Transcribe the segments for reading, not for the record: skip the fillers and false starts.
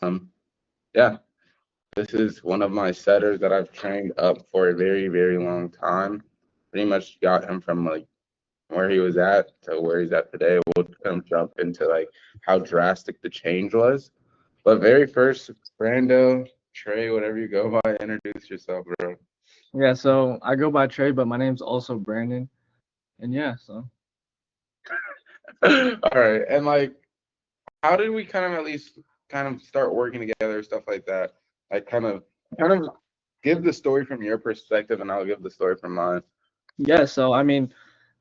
Um, yeah, this is one of my setters that I've trained up for a very, very long time. Pretty much got him from like where he was at to where he's at today. We'll kind of jump into like how drastic the change was. But very first, Brando, Trey, whatever you go by, introduce yourself, bro. Yeah, so I go by Trey, but my name's also Brandon. And yeah, so All right, and like, how did we kind of at least kind of start working together, stuff like that? Like, kind of give the story from your perspective, and I'll give the story from mine. yeah, so I mean,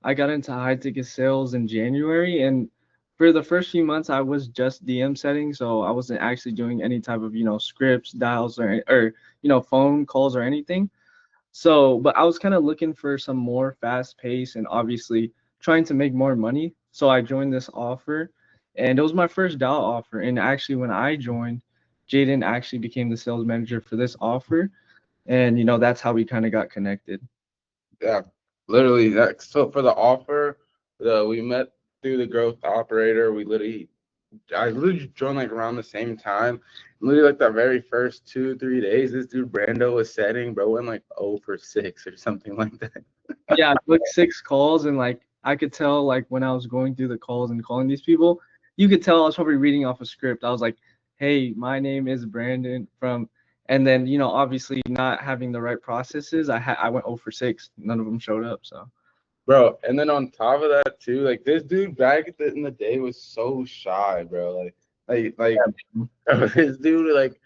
I got into high ticket sales in January, and for the first few months I was just DM setting, so I wasn't actually doing any type of, scripts, dials or phone calls or anything. So, but I was kind of looking for some more fast pace and obviously trying to make more money. So I joined this offer and it was my first dial offer. And actually, when I joined, Jaden actually became the sales manager for this offer. And, that's how we kind of got connected. Yeah, literally. That so for the offer, we met through the growth operator. I literally joined like around the same time. Literally like the very first 2, 3 days, this dude Brando was setting, bro, went like 0 for 6 or something like that. Yeah, I took 6 calls and like I could tell like when I was going through the calls and calling these people, you could tell I was probably reading off a script. I was like, "Hey, my name is Brandon from," and then obviously not having the right processes, I went 0 for 6. None of them showed up. So Bro, and then on top of that too, like this dude back in the day was so shy, bro. Like this dude like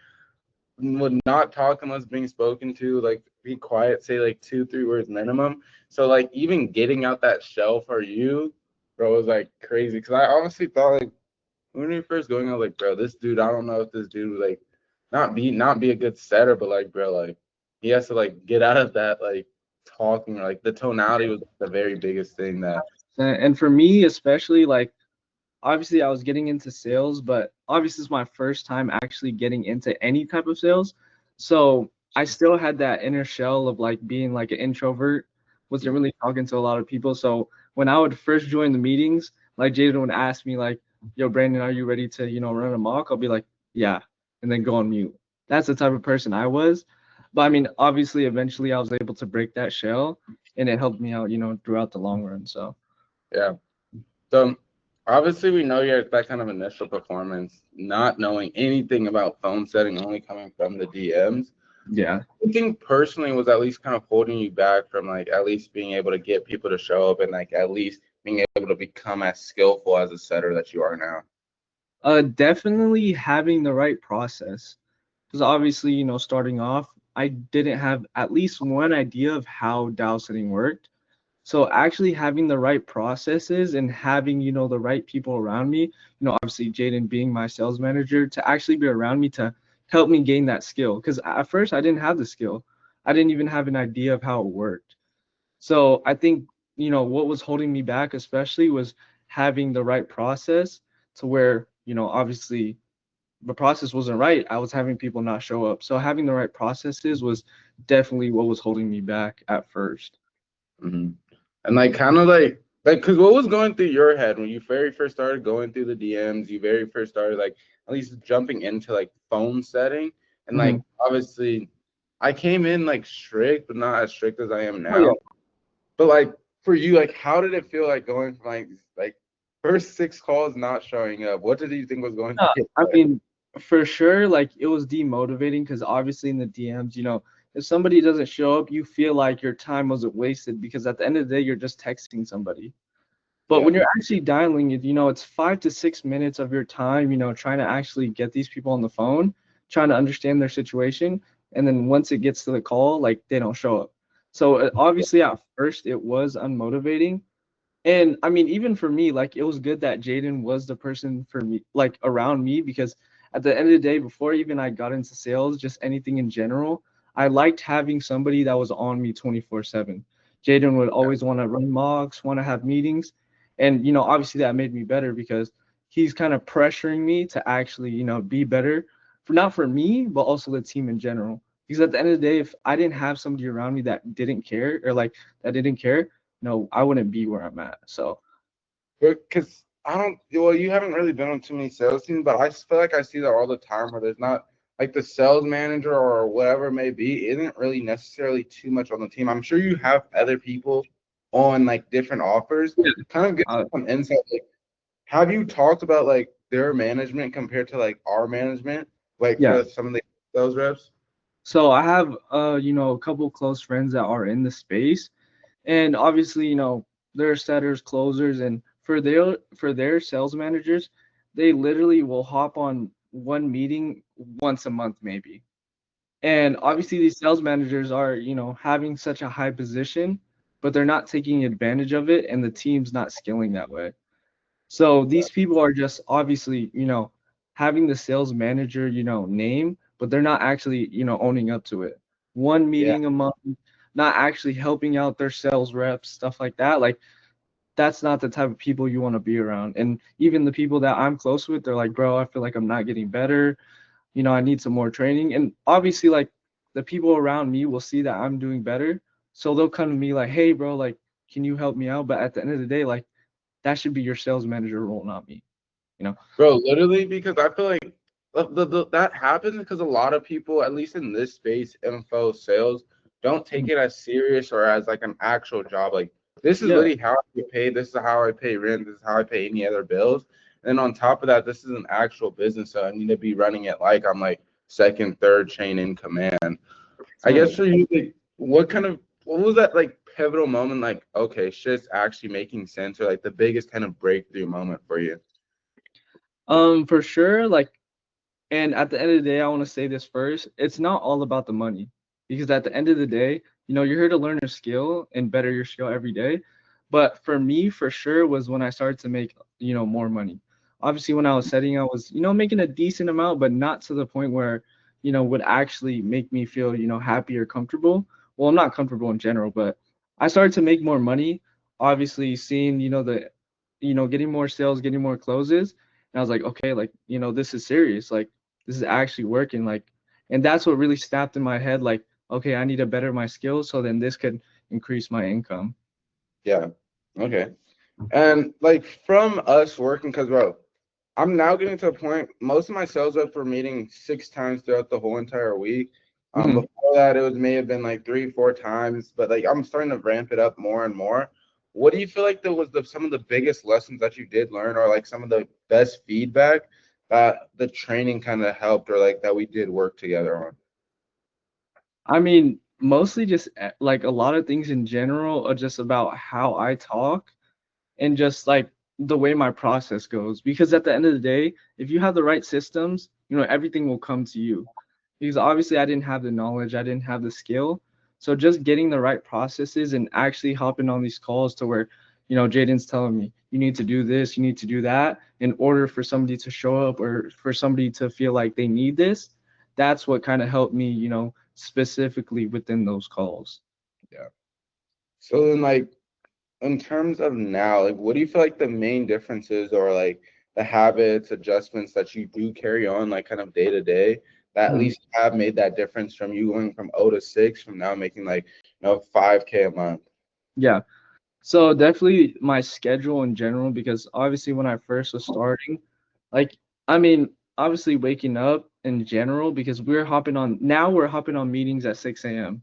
would not talk unless being spoken to, like be quiet, say like 2, 3 words minimum. So like even getting out that shell for you, bro, was like crazy. Cause I honestly thought like when we were first going, I was like, bro, this dude, I don't know if this dude would like not be a good setter, but like, bro, like he has to like get out of that like talking, like the tonality was the very biggest thing that and for me especially, like obviously I was getting into sales, but obviously it's my first time actually getting into any type of sales. So I still had that inner shell of like being like an introvert, wasn't really talking to a lot of people. So when I would first join the meetings, like Jaden would ask me like, "Yo, Brandon, are you ready to, run a mock?" I'll be like, "Yeah," and then go on mute. That's the type of person I was. But I mean, obviously eventually I was able to break that shell and it helped me out, throughout the long run. So yeah. So obviously we know you're at that kind of initial performance, not knowing anything about phone setting, only coming from the DMs. yeah. I think personally was at least kind of holding you back from like at least being able to get people to show up and like at least being able to become as skillful as a setter that you are now. Definitely having the right process. Because obviously, starting off, I didn't have at least one idea of how dial setting worked. So actually having the right processes and having, the right people around me, obviously Jaden being my sales manager to actually be around me to help me gain that skill. Because at first I didn't have the skill. I didn't even have an idea of how it worked. So I think, what was holding me back especially was having the right process to where, obviously the process wasn't right. I was having people not show up. So having the right processes was definitely what was holding me back at first. Hmm. And like kind of like because what was going through your head when you very first started going through the DMs, you very first started like at least jumping into like phone setting and Hmm. like obviously I came in like strict, but not as strict as I am Oh yeah. now. But like for you, like how did it feel like going from like first 6 calls not showing up? What did you think was going through your I head? mean, for sure, like it was demotivating because obviously in the DMs, if somebody doesn't show up, you feel like your time wasn't wasted because at the end of the day, you're just texting somebody. But Yeah. when you're actually dialing it, it's 5 to 6 minutes of your time, trying to actually get these people on the phone, trying to understand their situation. And then once it gets to the call, like they don't show up. So obviously at first it was unmotivating. And I mean, even for me, like it was good that Jaden was the person for me, like around me, because at the end of the day, before even I got into sales, just anything in general, I liked having somebody that was on me 24/7. Jaden would always want to run mocks, want to have meetings. And, obviously that made me better because he's kind of pressuring me to actually, be better for not for me, but also the team in general. Because at the end of the day, if I didn't have somebody around me that didn't care or like that didn't care, no, I wouldn't be where I'm at. So Because I don't. Well, you haven't really been on too many sales teams, but I just feel like I see that all the time where there's not like the sales manager or whatever it may be isn't really necessarily too much on the team. I'm sure you have other people on like different offers. Yeah. Kind of get Uh, some insight. Like, have you talked about like their management compared to like our management, like yeah. for some of the sales reps? So I have a couple close friends that are in the space, and obviously, they're setters, closers, and for their sales managers, they literally will hop on one meeting once a month maybe. And obviously these sales managers are, having such a high position, but they're not taking advantage of it and the team's not scaling that way. So Yeah, these people are just obviously, having the sales manager, name, but they're not actually, owning up to it. One yeah, meeting a month, not actually helping out their sales reps, stuff like that. Like that's not the type of people you want to be around. And even the people that I'm close with, they're like, bro, I feel like I'm not getting better. I need some more training. And obviously, like the people around me will see that I'm doing better. So they'll come to me like, hey, bro, like, can you help me out? But at the end of the day, like, that should be your sales manager role, not me, you know? bro. Literally, because I feel like that happens because a lot of people, at least in this space, info sales, don't take Mhm. it as serious or as like an actual job. Like this is Yeah, literally how I get paid. This is how I pay rent. This is how I pay any other bills. And on top of that, this is an actual business, so I need to be running it like I'm like second, third chain in command. I yeah. guess for you, like, what was that like pivotal moment? Like, okay, shit's actually making sense, or like the biggest kind of breakthrough moment for you? For sure, like, and at the end of the day, I want to say this first. It's not all about the money because at the end of the day, you're here to learn a skill and better your skill every day. But for me, for sure, was when I started to make, more money. Obviously, when I was setting, I was, making a decent amount, but not to the point where, would actually make me feel, happy or comfortable. Well, I'm not comfortable in general, but I started to make more money. Obviously, seeing, getting more sales, getting more closes. And I was like, okay, like, this is serious. Like, this is actually working. Like, and that's what really snapped in my head. Like, okay, I need to better my skills so then this could increase my income. Yeah. Okay. And like from us working, because bro, I'm now getting to a point. Most of my sales reps were meeting 6 times throughout the whole entire week. Mhm. Before that, it was may have been like 3, 4 times, but like I'm starting to ramp it up more and more. What do you feel like some of the biggest lessons that you did learn, or like some of the best feedback that the training kind of helped, or like that we did work together on? I mean, mostly just like a lot of things in general are just about how I talk and just like the way my process goes. Because at the end of the day, if you have the right systems, everything will come to you. Because obviously I didn't have the knowledge, I didn't have the skill. So just getting the right processes and actually hopping on these calls to where, Jaden's telling me, you need to do this, you need to do that in order for somebody to show up or for somebody to feel like they need this. That's what kind of helped me, specifically within those calls. Yeah. So then, like, in terms of now, like, what do you feel like the main differences or like the habits, adjustments that you do carry on, like, kind of day to day, that at Mhm. least have made that difference from you going from 0 to 6, from now making like, 5K a month? Yeah. So definitely my schedule in general, because obviously when I first was starting, like I mean, obviously waking up in general, because we're hopping on meetings at 6 a.m.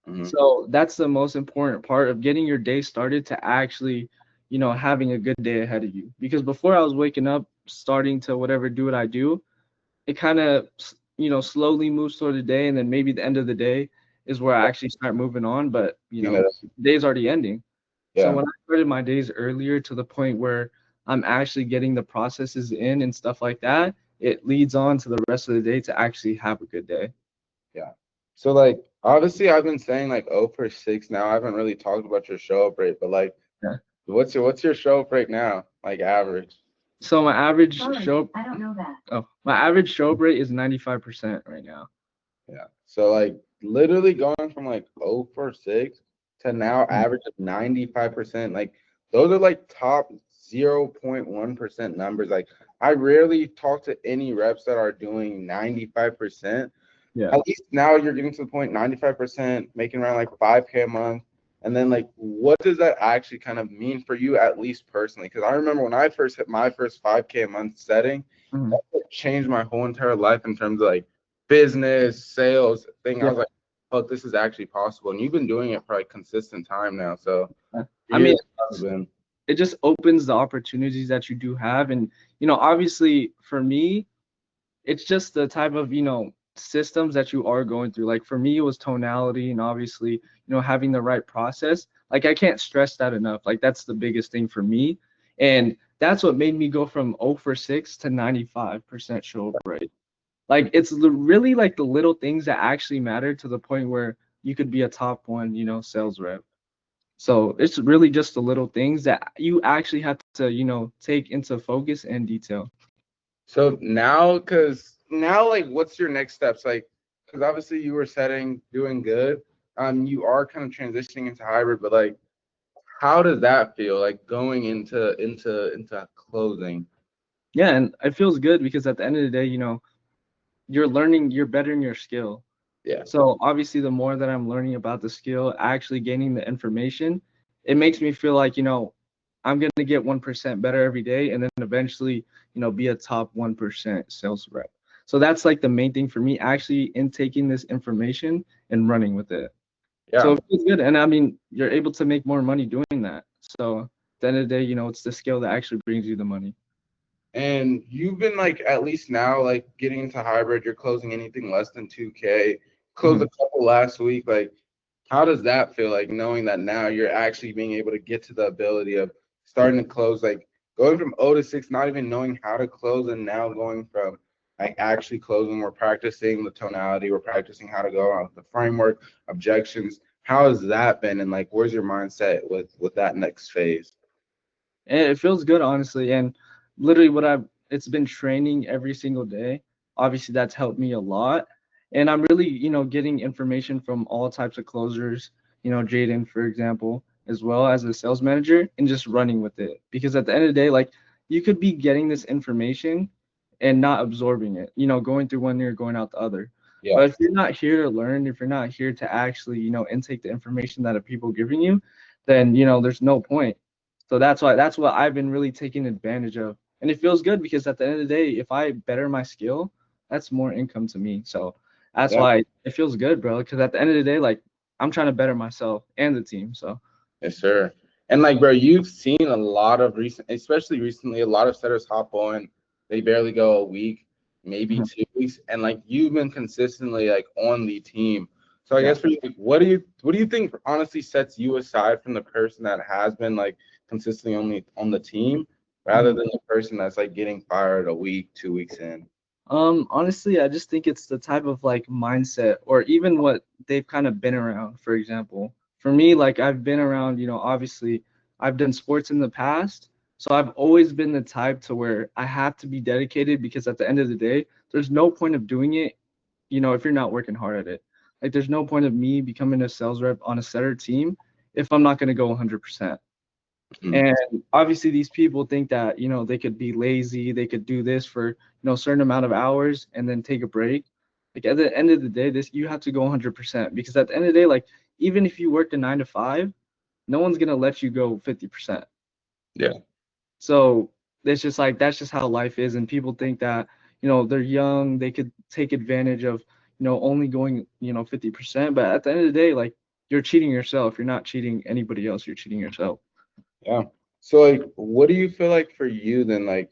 Hmm. So that's the most important part of getting your day started to actually, having a good day ahead of you. Because before I was waking up, starting to whatever do what I do, it kind of, slowly moves toward the day, and then maybe the end of the day is where I actually start moving on. But You know, the day's already ending. So yeah, when I started my days earlier to the point where I'm actually getting the processes in and stuff like that, it leads on to the rest of the day to actually have a good day. yeah. So like, obviously, I've been saying like 0 for 6 now. I haven't really talked about your show up rate, but like, Yeah. what's your show up rate now, like average? So my average show I don't know that. Oh, my average show up rate is 95% right now. Yeah. So like literally going from like 0 for 6 to now Mhm. average of 95%. Like those are like top 0.1% numbers. Like I rarely talk to any reps that are doing 95%. Yeah. At least now you're getting to the point 95%, making around like 5K a month. And then like, what does that actually kind of mean for you, at least personally? Because I remember when I first hit my first 5K a month setting, Mhm. that changed my whole entire life in terms of like business, sales thing. I Yeah. was like, oh, this is actually possible. And you've been doing it for like consistent time now. So for I you, mean, that's been, it just opens the opportunities that you do have. And, obviously for me, it's just the type of, systems that you are going through. Like for me, it was tonality and obviously, having the right process. Like I can't stress that enough. Like that's the biggest thing for me. And that's what made me go from 0 for 6 to 95% show up rate. Like it's really like the little things that actually matter to the point where you could be a top one, sales rep. So it's really just the little things that you actually have to, take into focus and detail. so now, because now, like, what's your next steps? Like, because obviously you were doing good. You are kind of transitioning into hybrid, but like, how does that feel? Like going into closing? Yeah, and it feels good because at the end of the day, you're learning, you're bettering your skill. Yeah, So obviously, the more that I'm learning about the skill, actually gaining the information, it makes me feel like, I'm gonna get 1% better every day, and then eventually, be a top 1% sales rep. So that's like the main thing for me, actually intaking this information and running with it. So yeah. it feels good, and I mean, you're able to make more money doing that. So at the end of the day, it's the skill that actually brings you the money. And you've been like at least now like getting into hybrid, you're closing anything less than 2K. Closed a Mhm. couple last week. Like, how does that feel like knowing that now you're actually being able to get to the ability of starting to close, like going from 0 to 6, not even knowing how to close, and now going from like actually closing. We're practicing the tonality, we're practicing how to go on the framework, objections. How has that been? And like, where's your mindset with that next phase? And it feels good, honestly. And literally, it's been training every single day. Obviously, that's helped me a lot. And I'm really, getting information from all types of closers, Jaden, for example, as well as a sales manager, and just running with it. Because at the end of the day, like you could be getting this information and not absorbing it, going through one ear, going out the other. Yeah, But if you're not here to learn, if you're not here to actually, intake the information that are people giving you, then, there's no point. So that's what I've been really taking advantage of. And it feels good because at the end of the day, if I better my skill, that's more income to me. So that's yeah. why it feels good, bro. Because at the end of the day, like I'm trying to better myself and the team. So Yes, sir. And like, bro, you've seen a lot of recent, especially recently, a lot of setters hop on. They barely go a week, maybe mhm. 2 weeks, and like you've been consistently like on the team. So I Yeah. guess for you, like, what do you think honestly sets you aside from the person that has been like consistently only on the team, rather Mhm. than the person that's like getting fired a week, 2 weeks in? Honestly, I just think it's the type of like mindset or even what they've kind of been around. For example, for me, like I've been around, obviously I've done sports in the past. So I've always been the type to where I have to be dedicated because at the end of the day, there's no point of doing it, if you're not working hard at it. Like there's no point of me becoming a sales rep on a setter team if I'm not going to go 100%. Mhm. And obviously, these people think that, they could be lazy, they could do this for, a certain amount of hours and then take a break. Like at the end of the day, this you have to go 100% because at the end of the day, like even if you work a 9 to 5, no one's gonna let you go 50%. Yeah, So it's just like that's just how life is, and people think that, they're young, they could take advantage of, only going, 50%. But at the end of the day, like you're cheating yourself. You're not cheating anybody else. You're cheating yourself. yeah. So like, what do you feel like for you then? Like,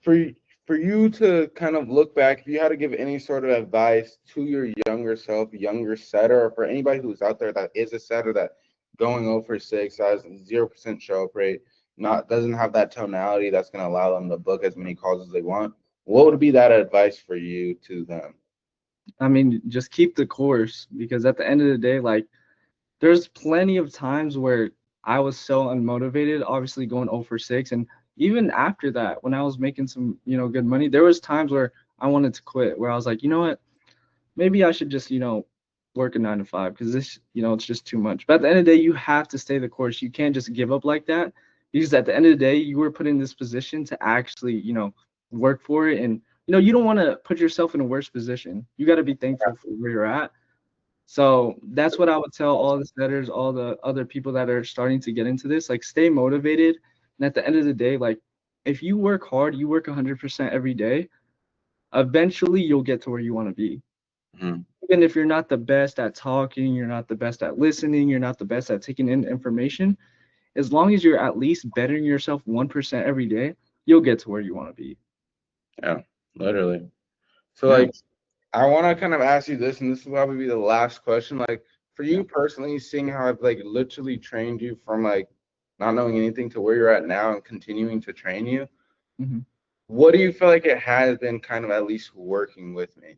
for for you to kind of look back, if you had to give any sort of advice to your younger self, younger setter, or for anybody who's out there that is a setter that going 0 for 6, has 0% show up rate, not doesn't have that tonality that's going to allow them to book as many calls as they want, what would be that advice for you to them? I mean, just keep the course because at the end of the day, like there's plenty of times where I was so unmotivated, obviously going 0 for 6. And even after that, when I was making some, good money, there was times where I wanted to quit, where I was like, you know what, maybe I should just, work a 9 to 5 because this, it's just too much. But at the end of the day, you have to stay the course. You can't just give up like that because at the end of the day, you were put in this position to actually, work for it. And, you don't want to put yourself in a worse position. You got to be thankful for where you're at. So that's what I would tell all the setters, all the other people that are starting to get into this. Like, stay motivated. And at the end of the day, like, if you work hard, you work 100% every day, eventually you'll get to where you want to be. Mhm. Even if you're not the best at talking, you're not the best at listening, you're not the best at taking in information, as long as you're at least bettering yourself 1% every day, you'll get to where you want to be. Yeah, literally. So Yeah. like I want to kind of ask you this, and this will probably be the last question. Like for Yeah. you personally, seeing how I've like literally trained you from like not knowing anything to where you're at now and continuing to train you, Mhm. what do you feel like it has been kind of at least working with me?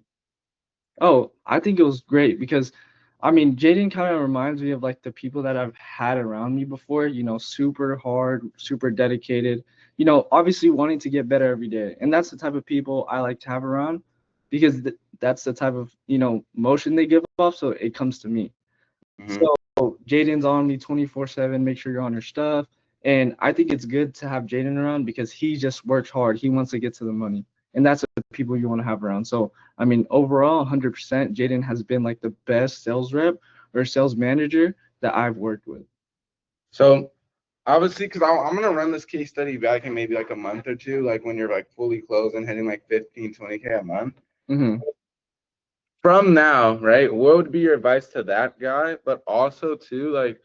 Oh, I think it was great because, I mean, Jaden kind of reminds me of like the people that I've had around me before, super hard, super dedicated, obviously wanting to get better every day. And that's the type of people I like to have around because that's the type of, motion they give off. So it comes to me. Hmm. So Jaden's on me 24/7, make sure you're on your stuff. And I think it's good to have Jaden around because he just works hard. He wants to get to the money. And that's the people you want to have around. So, I mean, overall, 100%, Jaden has been like the best sales rep or sales manager that I've worked with. So obviously, because I'm gonna run this case study back in maybe like a month or two, like when you're like fully closed and hitting like 15, 20K a month. Hmm. From now, right? What would be your advice to that guy? But also too, like,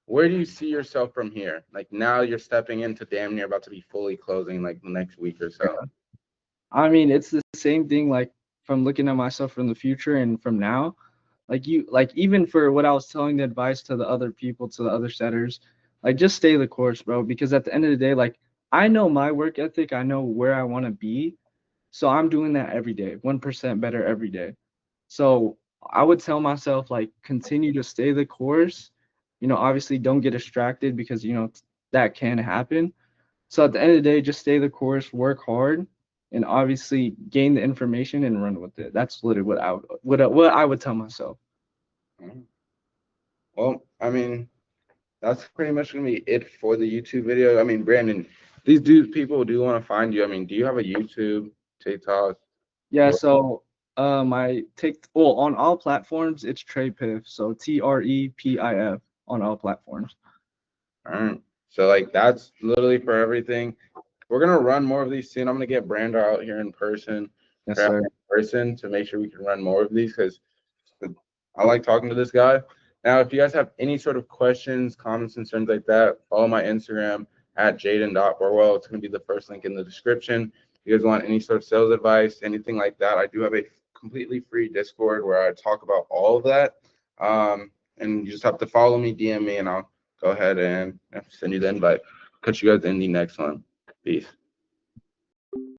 where do you see yourself from here? Like now you're stepping into damn near about to be fully closing like the next week or so. I mean, it's the same thing like from looking at myself from the future and from now. Like even for what I was telling the advice to the other people, to the other setters, like just stay the course, bro. Because at the end of the day, like I know my work ethic, I know where I want to be. So I'm doing that every day, 1% better every day. So I would tell myself like continue to stay the course. Obviously don't get distracted because that can happen. So at the end of the day, just stay the course, work hard, and obviously gain the information and run with it. That's literally what I would tell myself. Mhm. Well, I mean, that's pretty much gonna be it for the YouTube video. I mean, Brandon, these dudes people do want to find you. I mean, do you have a YouTube, TikTok? Yeah, Or, so I take well on all platforms it's Trepif, so TREPIF on all platforms. all right. So like that's literally for everything. We're gonna run more of these soon. I'm gonna get Brando out here in person, Yes, or out sir. here in person to make sure we can run more of these because I like talking to this guy. Now, if you guys have any sort of questions, comments, concerns like that, follow my Instagram at jaden.borwell. It's going to be the first link in the description. If you guys want any sort of sales advice, anything like that, I do have a completely free Discord where I talk about all of that. And you just have to follow me, DM me, and I'll go ahead and send you the invite. Catch you guys in the next one. Peace.